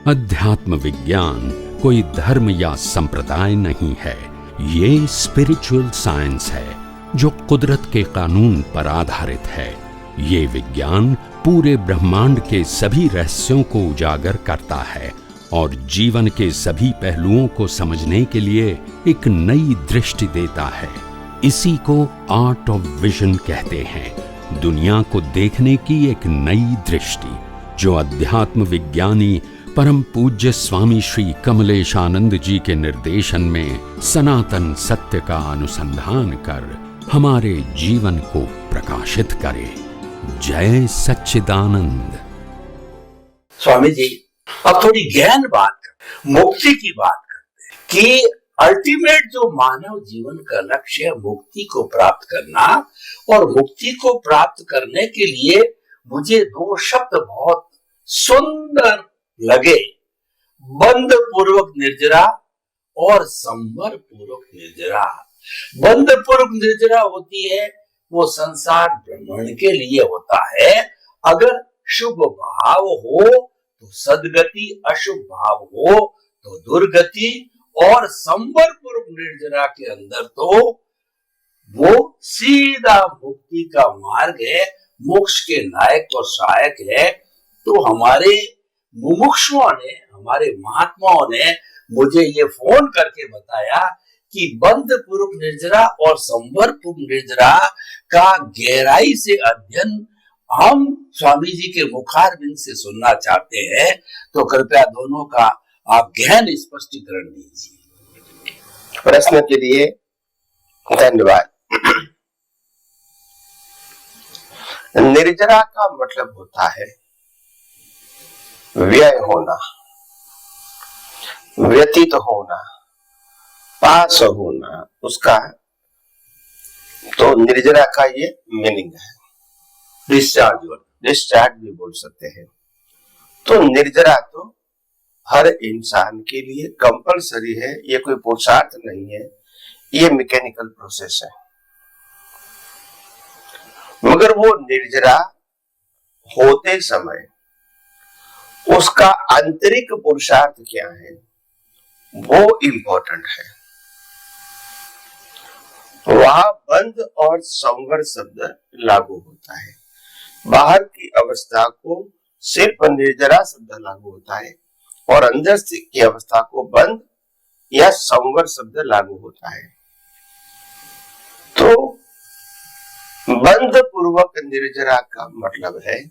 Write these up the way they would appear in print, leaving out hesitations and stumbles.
अध्यात्म विज्ञान कोई धर्म या संप्रदाय नहीं है, ये स्पिरिचुअल साइंस है जो कुदरत के कानून पर आधारित है। ये विज्ञान पूरे ब्रह्मांड के सभी रहस्यों को उजागर करता है और जीवन के सभी पहलुओं को समझने के लिए एक नई दृष्टि देता है। इसी को आर्ट ऑफ विजन कहते हैं, दुनिया को देखने की एक नई दृष्टि, जो अध्यात्म विज्ञानी परम पूज्य स्वामी श्री कमलेशानंद जी के निर्देशन में सनातन सत्य का अनुसंधान कर हमारे जीवन को प्रकाशित करे। जय सच्चिदानंद। स्वामी जी, अब थोड़ी गहन बात करते, मुक्ति की बात करते हैं कि अल्टीमेट जो मानव जीवन का लक्ष्य है मुक्ति को प्राप्त करना, और मुक्ति को प्राप्त करने के लिए मुझे दो शब्द बहुत सुंदर लगे, बंध पूर्वक निर्जरा और संवर पूर्वक निर्जरा। बंध पूर्वक निर्जरा होती है वो संसार भ्रमण के लिए होता है, अगर शुभ भाव हो तो सद्गति, अशुभ भाव हो तो दुर्गति, और संवर पूर्वक निर्जरा के अंदर तो वो सीधा मुक्ति का मार्ग है, मोक्ष के लायक और सहायक है। तो हमारे मुमुक्षुओं ने, हमारे महात्माओं ने मुझे ये फोन करके बताया कि बंध पूर्वक निर्जरा और संवर पूर्वक निर्जरा का गहराई से अध्ययन हम स्वामी जी के मुखारबिंद से सुनना चाहते हैं, तो कृपया दोनों का आप गहन स्पष्टीकरण दीजिए। प्रश्न के लिए धन्यवाद। निर्जरा का मतलब होता है व्यय होना, व्यतीत होना, पास होना, उसका तो निर्जरा का ये मीनिंग है। डिस्चार्ज भी बोल सकते हैं। तो निर्जरा तो हर इंसान के लिए कंपलसरी है, ये कोई पुरुषार्थ नहीं है, ये मैकेनिकल प्रोसेस है। मगर वो निर्जरा होते समय उसका आंतरिक पुरुषार्थ क्या है वो इंपॉर्टेंट है। वहां बंध और संवर शब्द लागू होता है, बाहर की अवस्था को सिर्फ निर्जरा शब्द लागू होता है, और अंदर से की अवस्था को बंध या संवर शब्द लागू होता है। तो बंध पूर्वक निर्जरा का मतलब है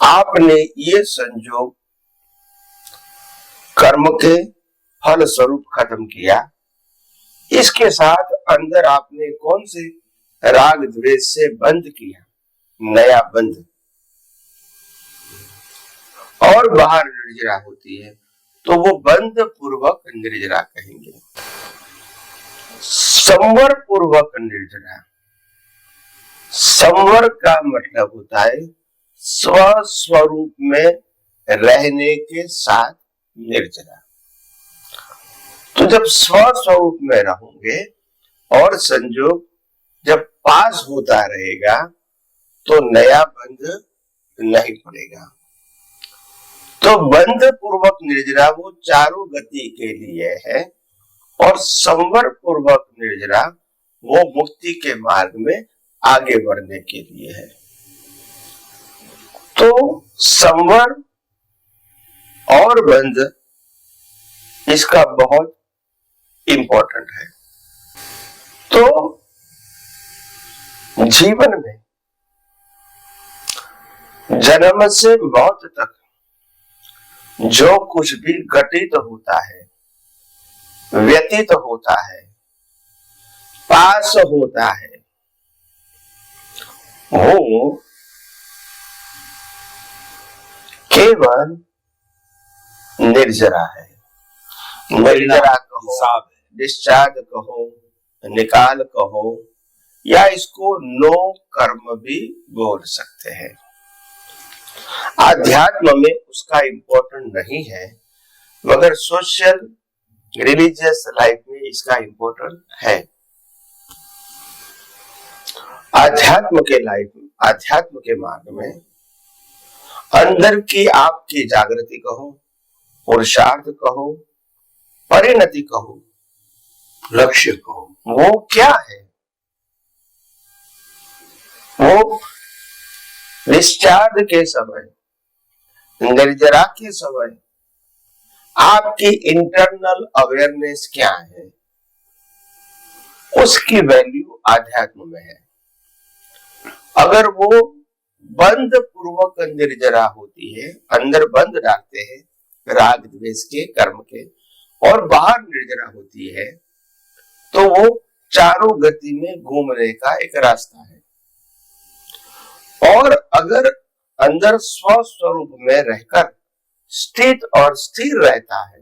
आपने ये संयोग कर्म के फल स्वरूप खत्म किया, इसके साथ अंदर आपने कौन से राग द्वेष से बंध किया, नया बंध, और बाहर निर्जरा होती है तो वो बंध पूर्वक निर्जरा कहेंगे। संवर पूर्वक निर्जरा, संवर का मतलब होता है स्वस्वरूप में रहने के साथ निर्जरा। तो जब स्वस्वरूप में रहोगे और संयोग जब पास होता रहेगा तो नया बंध नहीं पड़ेगा। तो बंध पूर्वक निर्जरा वो चारों गति के लिए है, और संवर पूर्वक निर्जरा वो मुक्ति के मार्ग में आगे बढ़ने के लिए है। तो संवर और बंध इसका बहुत इंपॉर्टेंट है। तो जीवन में जन्म से मौत तक जो कुछ भी घटित होता है, व्यतीत होता है, पास होता है, वो केवल निर्जरा है। निर्जरा कहो, डिस्चार्ज कहो, निकाल कहो, या इसको नो कर्म भी बोल सकते हैं। आध्यात्म में उसका इंपॉर्टेंट नहीं है, मगर सोशल रिलीजियस लाइफ में इसका इंपॉर्टेंट है। आध्यात्म के मार्ग में अंदर की आपकी जागृति कहो, पुरुषार्थ कहो, परिणति कहो, लक्ष्य कहो, वो क्या है? वो डिस्चार्ज के समय, निर्जरा के समय आपकी इंटरनल अवेयरनेस क्या है, उसकी वैल्यू आध्यात्म में है। अगर वो बंद पूर्वक निर्जरा होती है, अंदर बंद डालते हैं राग द्वेष के कर्म के, और बाहर निर्जरा होती है, तो वो चारों गति में घूमने का एक रास्ता है। और अगर अंदर स्व स्वरूप में रहकर स्थित और स्थिर रहता है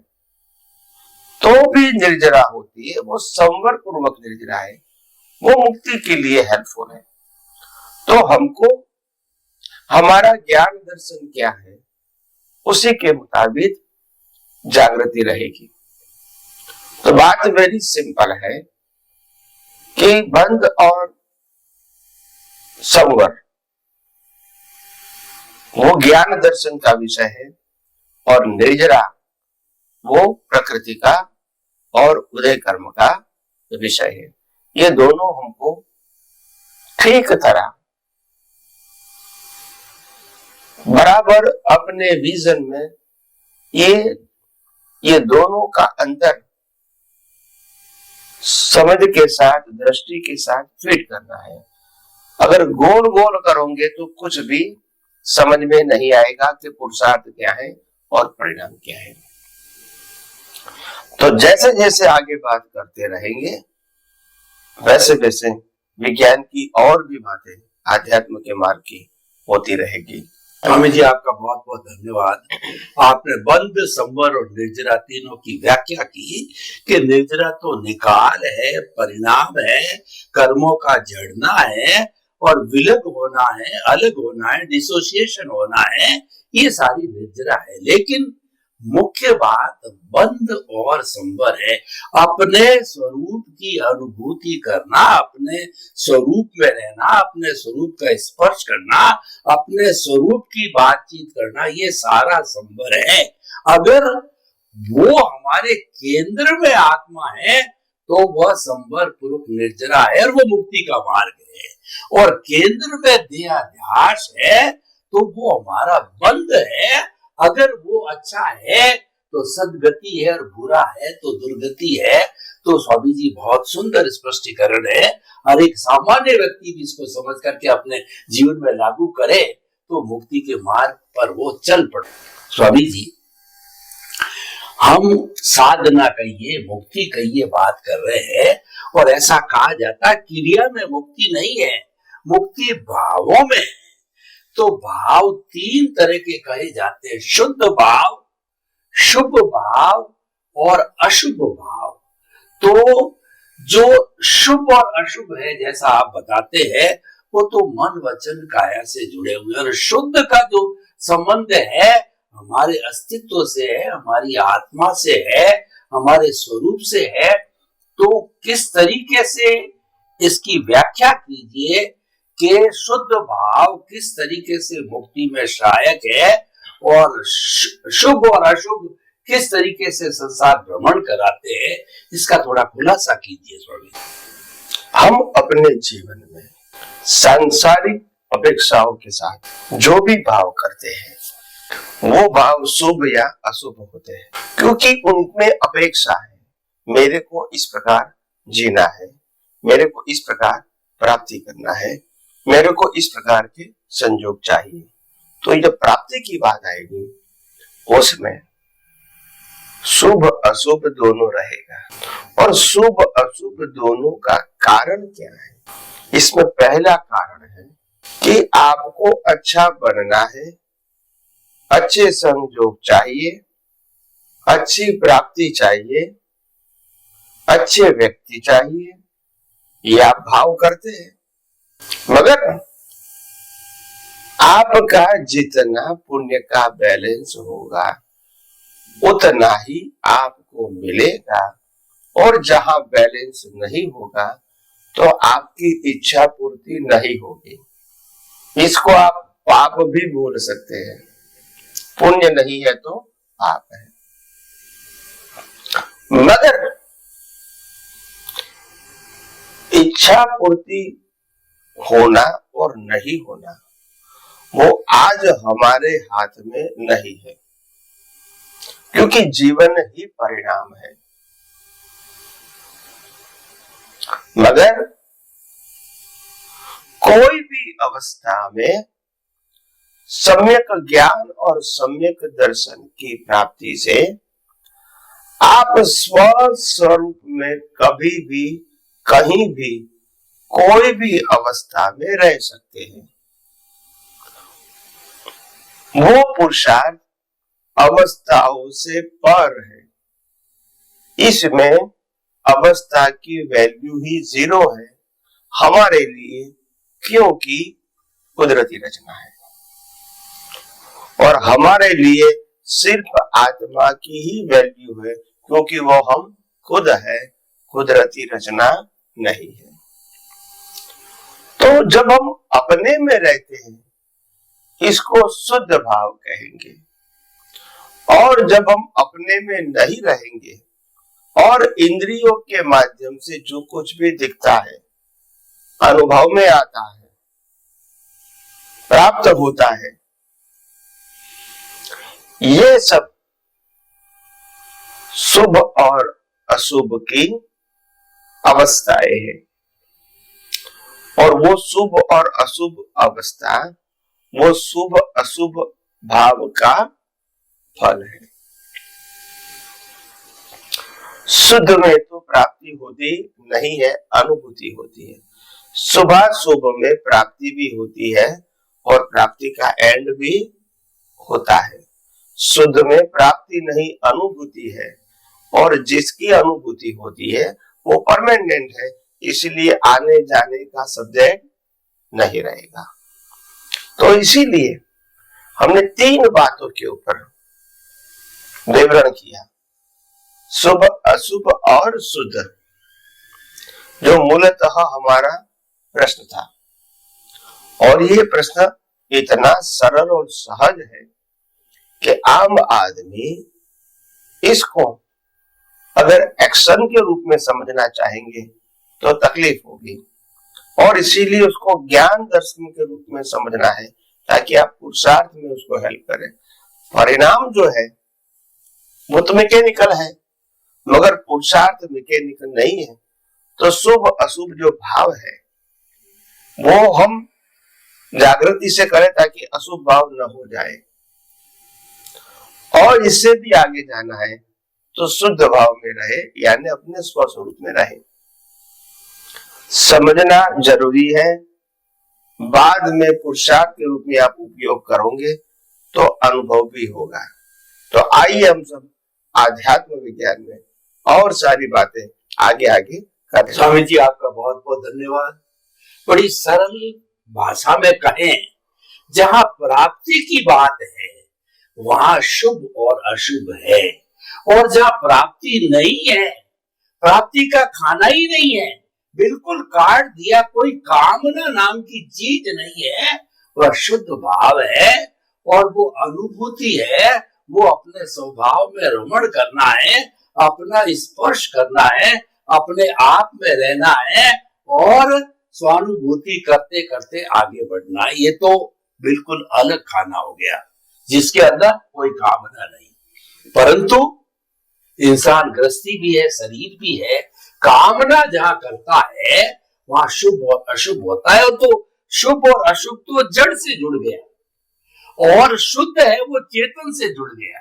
तो भी निर्जरा होती है, वो संवर पूर्वक निर्जरा है, वो मुक्ति के लिए हेल्पफुल है। तो हमको हमारा ज्ञान दर्शन क्या है, उसी के मुताबिक जागृति रहेगी। तो बात वेरी सिंपल है कि बंध और संवर वो ज्ञान दर्शन का विषय है, और निर्जरा वो प्रकृति का और उदय कर्म का विषय है। ये दोनों हमको ठीक तरह बराबर अपने विजन में ये दोनों का अंतर समझ के साथ, दृष्टि के साथ फिट करना है। अगर गोल गोल करोगे तो कुछ भी समझ में नहीं आएगा कि पुरुषार्थ क्या है और परिणाम क्या है। तो जैसे जैसे आगे बात करते रहेंगे, वैसे वैसे विज्ञान की और भी बातें आध्यात्म के मार्ग की होती रहेगी। स्वामी जी, आपका बहुत बहुत धन्यवाद। आपने बंध, संवर और निर्जरा तीनों की व्याख्या की कि निर्जरा तो निकाल है, परिणाम है, कर्मों का जड़ना है और विलग होना है, अलग होना है, डिसोसिएशन होना है, ये सारी निर्जरा है। लेकिन मुख्य बात बंध और संवर है, अपने स्वरूप की अनुभूति करना, अपने स्वरूप में रहना, अपने स्वरूप का स्पर्श करना, अपने स्वरूप की बातचीत करना, ये सारा संवर है। अगर वो हमारे केंद्र में आत्मा है तो वह संवर पूर्वक निर्जरा है और वो मुक्ति का मार्ग है। और केंद्र में देहाध्यास है तो वो हमारा बंध है। अगर वो अच्छा है तो सदगति है और बुरा है तो दुर्गति है। तो स्वामी जी बहुत सुंदर स्पष्टीकरण है, और एक सामान्य व्यक्ति भी इसको समझ करके अपने जीवन में लागू करे तो मुक्ति के मार्ग पर वो चल पड़े। स्वामी जी, हम साधना कहिए, मुक्ति कहिए बात कर रहे हैं, और ऐसा कहा जाता है क्रिया में मुक्ति नहीं है, मुक्ति भावों में। तो भाव तीन तरह के कहे जाते हैं, शुद्ध भाव, शुभ भाव और अशुभ भाव। तो जो शुभ और अशुभ है, जैसा आप बताते हैं, वो तो मन वचन काया से जुड़े हुए, और शुद्ध का जो संबंध है हमारे अस्तित्व से है, हमारी आत्मा से है, हमारे स्वरूप से है। तो किस तरीके से इसकी व्याख्या कीजिए कि शुद्ध भाव किस तरीके से मुक्ति में सहायक है, और शुभ और अशुभ किस तरीके से संसार भ्रमण कराते हैं, इसका थोड़ा खुलासा कीजिए स्वामी। हम अपने जीवन में सांसारिक अपेक्षाओं के साथ जो भी भाव करते हैं वो भाव शुभ या अशुभ होते हैं, क्योंकि उनमें अपेक्षा है, मेरे को इस प्रकार जीना है, मेरे को इस प्रकार प्राप्ति करना है, मेरे को इस प्रकार के संयोग चाहिए। तो जब प्राप्ति की बात आएगी उसमें शुभ अशुभ दोनों रहेगा। और शुभ अशुभ दोनों का कारण क्या है? इसमें पहला कारण है कि आपको अच्छा बनना है, अच्छे संयोग चाहिए, अच्छी प्राप्ति चाहिए, अच्छे व्यक्ति चाहिए, ये आप भाव करते हैं। मगर आपका जितना पुण्य का बैलेंस होगा उतना ही आपको मिलेगा, और जहां बैलेंस नहीं होगा तो आपकी इच्छा पूर्ति नहीं होगी। इसको आप पाप भी बोल सकते हैं, पुण्य नहीं है तो पाप है। मगर इच्छा पूर्ति होना और नहीं होना वो आज हमारे हाथ में नहीं है, क्योंकि जीवन ही परिणाम है। मगर कोई भी अवस्था में सम्यक ज्ञान और सम्यक दर्शन की प्राप्ति से आप स्व स्वरूप में कभी भी कहीं भी कोई भी अवस्था में रह सकते हैं। वो पुरुषार्थ अवस्थाओं से पर है। इसमें अवस्था की वैल्यू ही 0 है हमारे लिए, क्योंकि कुदरती रचना है और हमारे लिए सिर्फ आत्मा की ही वैल्यू है, क्योंकि वो हम खुद है, कुदरती रचना नहीं है। तो जब हम अपने में रहते हैं इसको शुद्ध भाव कहेंगे, और जब हम अपने में नहीं रहेंगे और इंद्रियों के माध्यम से जो कुछ भी दिखता है, अनुभव में आता है, प्राप्त होता है, ये सब शुभ और अशुभ की अवस्थाएं हैं। और वो शुभ और अशुभ अवस्था वो शुभ अशुभ भाव का फल है। शुद्ध में तो प्राप्ति होती नहीं है, अनुभूति होती है। शुभाशुभ में प्राप्ति भी होती है और प्राप्ति का एंड भी होता है। शुद्ध में प्राप्ति नहीं, अनुभूति है, और जिसकी अनुभूति होती है वो परमानेंट है, इसलिए आने जाने का सब्जेक्ट नहीं रहेगा। तो इसीलिए हमने 3 बातों के ऊपर विवरण किया, शुभ अशुभ और शुद्ध, जो मूलतः हमारा प्रश्न था। और ये प्रश्न इतना सरल और सहज है कि आम आदमी इसको अगर एक्शन के रूप में समझना चाहेंगे तो तकलीफ होगी, और इसीलिए उसको ज्ञान दर्शन के रूप में समझना है, ताकि आप पुरुषार्थ में उसको हेल्प करें। परिणाम जो है वो तो मैकेनिकल है, मगर पुरुषार्थ मैकेनिकल नहीं है। तो शुभ अशुभ जो भाव है वो हम जागृति से करें ताकि अशुभ भाव न हो जाए, और इससे भी आगे जाना है तो शुद्ध भाव में रहे, यानी अपने स्वस्वरूप में रहे। समझना जरूरी है, बाद में पुरुषार्थ के रूप में आप उपयोग करोगे तो अनुभव भी होगा। तो आइए हम सब आध्यात्म विज्ञान में और सारी बातें आगे आगे करें। स्वामी जी आपका बहुत बहुत धन्यवाद। बड़ी सरल भाषा में कहें, जहां प्राप्ति की बात है वहां शुभ और अशुभ है, और जहां प्राप्ति नहीं है, प्राप्ति का खाना ही नहीं है, बिल्कुल काट दिया, कोई कामना नाम की चीज नहीं है, वह शुद्ध भाव है। और वो अनुभूति है, वो अपने स्वभाव में रमण करना है, अपना स्पर्श करना है, अपने आप में रहना है और स्वानुभूति करते करते आगे बढ़ना है। ये तो बिल्कुल अलग खाना हो गया, जिसके अंदर कोई कामना नहीं। परंतु इंसान गृहस्थी भी है, शरीर भी है, कामना जहां करता है वहां शुभ और अशुभ होता है। तो शुभ और अशुभ तो जड़ से जुड़ गया, और शुद्ध है वो चेतन से जुड़ गया।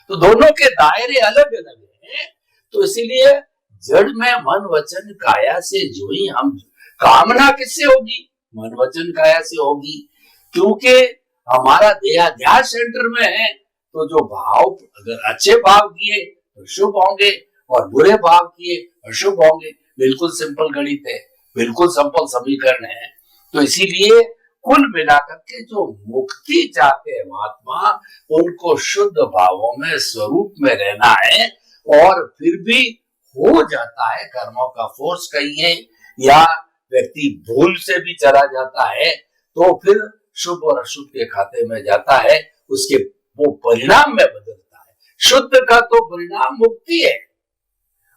तो दोनों के दायरे अलग अलग हैं। तो इसीलिए जड़ में मन वचन काया से जुड़ी हम, कामना किससे होगी? मन वचन काया से होगी, क्योंकि हमारा देहाध्यास सेंटर में है। तो जो भाव, अगर अच्छे भाव किए तो शुभ होंगे और बुरे भाव किए अशुभ होंगे। बिल्कुल सिंपल गणित है, बिल्कुल सिंपल समीकरण है। तो इसीलिए कुल मिलाकर के जो मुक्ति चाहते हैं महात्मा, उनको शुद्ध भावों में स्वरूप में रहना है। और फिर भी हो जाता है, कर्मों का फोर्स कहिए या व्यक्ति भूल से भी चला जाता है, तो फिर शुभ और अशुभ के खाते में जाता है, उसके वो परिणाम में बदलता है। शुद्ध का तो परिणाम मुक्ति है,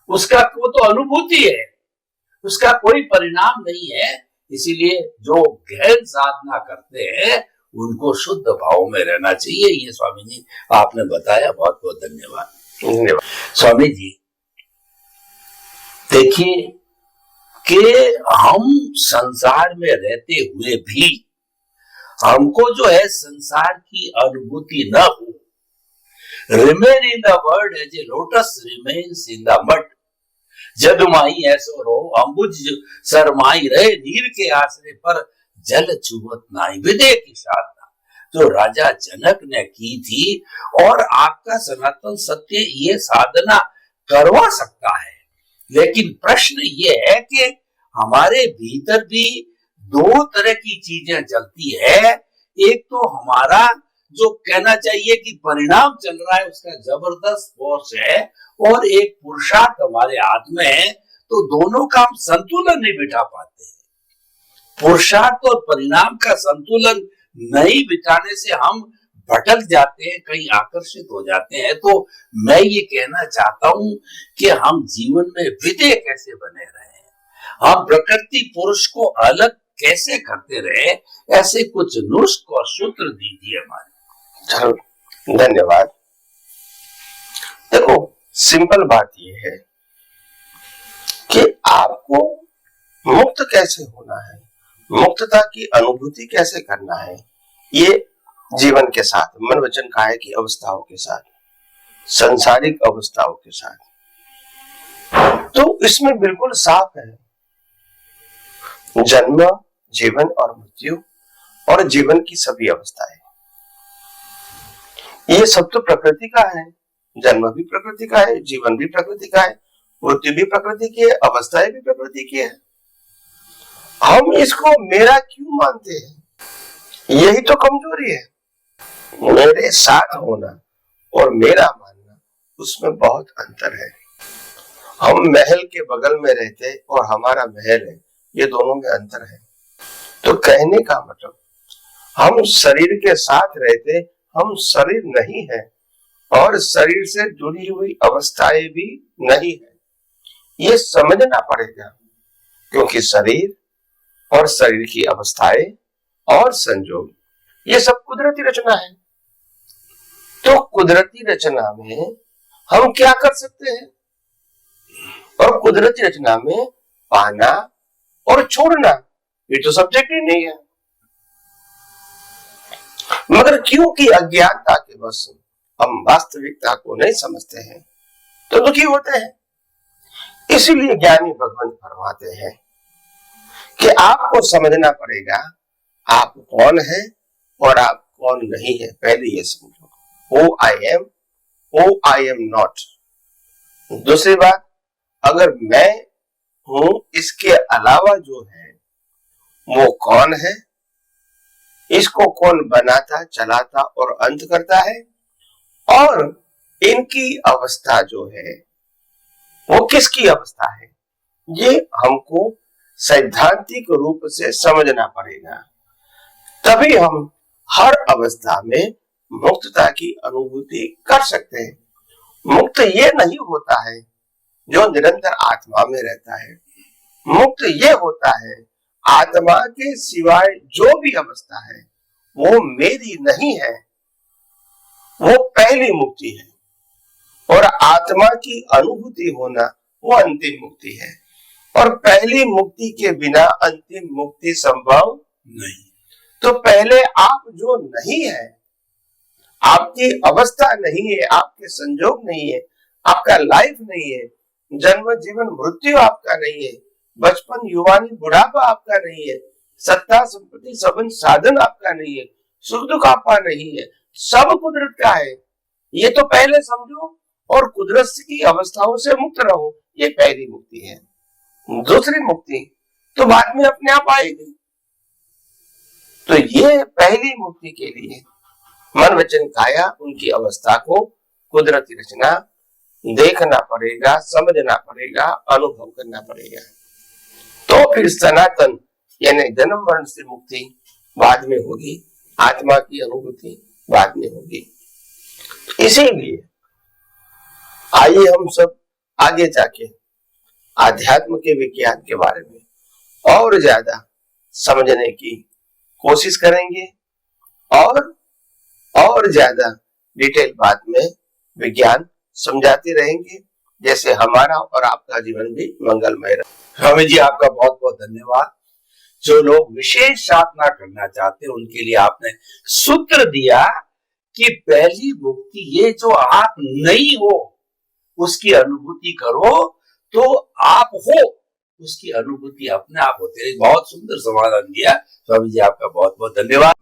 उसका वो तो अनुभूति है, उसका कोई परिणाम नहीं है। इसीलिए जो गहन साधना करते हैं उनको शुद्ध भाव में रहना चाहिए। ये स्वामी जी आपने बताया, बहुत बहुत धन्यवाद। धन्यवाद। स्वामी जी देखिए कि हम संसार में रहते हुए भी हमको जो है संसार की अनुभूति न हो, remain in the world as a lotus remains in the mud, जद माई ऐसो रो अंबुज सरमाई रहे, नीर के आसरे पर जल चुवत नाई। विदे की साधना जो राजा जनक ने की थी, और आपका सनातन सत्य ये साधना करवा सकता है। लेकिन प्रश्न ये है कि हमारे भीतर भी दो तरह की चीजें चलती है। एक तो हमारा जो कहना चाहिए कि परिणाम चल रहा है उसका जबरदस्त फोर्स है, और एक पुरुषार्थ हमारे हाथ में है, तो दोनों का हम संतुलन नहीं बिठा पाते। पुरुषार्थ और परिणाम का संतुलन नहीं बिठाने से हम भटक जाते हैं, कहीं आकर्षित हो जाते हैं। तो मैं ये कहना चाहता हूं कि हम जीवन में विधेय कैसे बने रहे, हम प्रकृति पुरुष को अलग कैसे करते रहे, ऐसे कुछ नुस्खे और सूत्र दीजिए हमारे। जरूर, धन्यवाद। देखो, सिंपल बात यह है कि आपको मुक्त कैसे होना है, मुक्तता की अनुभूति कैसे करना है, ये जीवन के साथ, मन वचन काया की अवस्थाओं के साथ, संसारिक अवस्थाओं के साथ, तो इसमें बिल्कुल साफ है, जन्म, जीवन और मृत्यु और जीवन की सभी अवस्थाएं, ये सब तो प्रकृति का है। जन्म भी प्रकृति का है, जीवन भी प्रकृति का है, मृत्यु भी प्रकृति की है, अवस्थाएं भी प्रकृति की है। हम इसको मेरा क्यों मानते हैं? यही तो कमजोरी है। मेरे साथ होना और मेरा मानना, उसमें बहुत अंतर है। हम महल के बगल में रहते और हमारा महल है, ये दोनों में अंतर है। तो कहने का मतलब, हम शरीर के साथ रहते, हम शरीर नहीं है, और शरीर से जुड़ी हुई अवस्थाएं भी नहीं है, ये समझना पड़ेगा। क्योंकि शरीर और शरीर की अवस्थाएं और संजोग, ये सब कुदरती रचना है। तो कुदरती रचना में हम क्या कर सकते हैं, और कुदरती रचना में पाना और छोड़ना, ये तो सब्जेक्ट ही नहीं है। मगर क्योंकि अज्ञानता के वश हम वास्तविकता को नहीं समझते हैं, तो दुखी होते हैं। इसीलिए ज्ञानी भगवान फरमाते हैं कि आपको समझना पड़ेगा आप कौन है और आप कौन नहीं है। पहले ये समझो, ओ आई एम नॉट। दूसरी बात, अगर मैं हूं, इसके अलावा जो है वो कौन है, इसको कौन बनाता, चलाता और अंत करता है, और इनकी अवस्था जो है वो किसकी अवस्था है, ये हमको सैद्धांतिक रूप से समझना पड़ेगा। तभी हम हर अवस्था में मुक्तता की अनुभूति कर सकते हैं। मुक्त ये नहीं होता है जो निरंतर आत्मा में रहता है। मुक्त ये होता है आत्मा के सिवाय जो भी अवस्था है वो मेरी नहीं है, वो पहली मुक्ति है। और आत्मा की अनुभूति होना वो अंतिम मुक्ति है। और पहली मुक्ति के बिना अंतिम मुक्ति संभव नहीं। तो पहले आप जो नहीं है, आपकी अवस्था नहीं है, आपके संजोग नहीं है, आपका लाइफ नहीं है, जन्म जीवन मृत्यु आपका नहीं है, बचपन युवानी बुढ़ापा आपका नहीं है, सत्ता संपत्ति सबन साधन आपका नहीं है, सुख दुख आपका नहीं है, सब कुदरत का है। ये तो पहले समझो और कुदरत की अवस्थाओं से मुक्त रहो, ये पहली मुक्ति है। दूसरी मुक्ति तो बाद में अपने आप आएगी। तो ये पहली मुक्ति के लिए मन वचन काया उनकी अवस्था को कुदरती रचना देखना पड़ेगा, समझना पड़ेगा, अनुभव करना पड़ेगा। तो फिर सनातन यानी जन्म मरण से मुक्ति बाद में होगी, आत्मा की अनुभूति बाद में होगी। इसीलिए आइए हम सब आगे जाके आध्यात्म के विज्ञान के बारे में और ज्यादा समझने की कोशिश करेंगे और ज्यादा डिटेल बात में विज्ञान समझाते रहेंगे, जैसे हमारा और आपका जीवन भी मंगलमय रहे। स्वामी जी आपका बहुत बहुत धन्यवाद। जो लोग विशेष साधना करना चाहते हैं उनके लिए आपने सूत्र दिया कि पहली मुक्ति ये जो आप नहीं हो उसकी अनुभूति करो, तो आप हो उसकी अनुभूति अपने आप होती है। बहुत सुंदर समाधान दिया स्वामी जी, आपका बहुत बहुत धन्यवाद।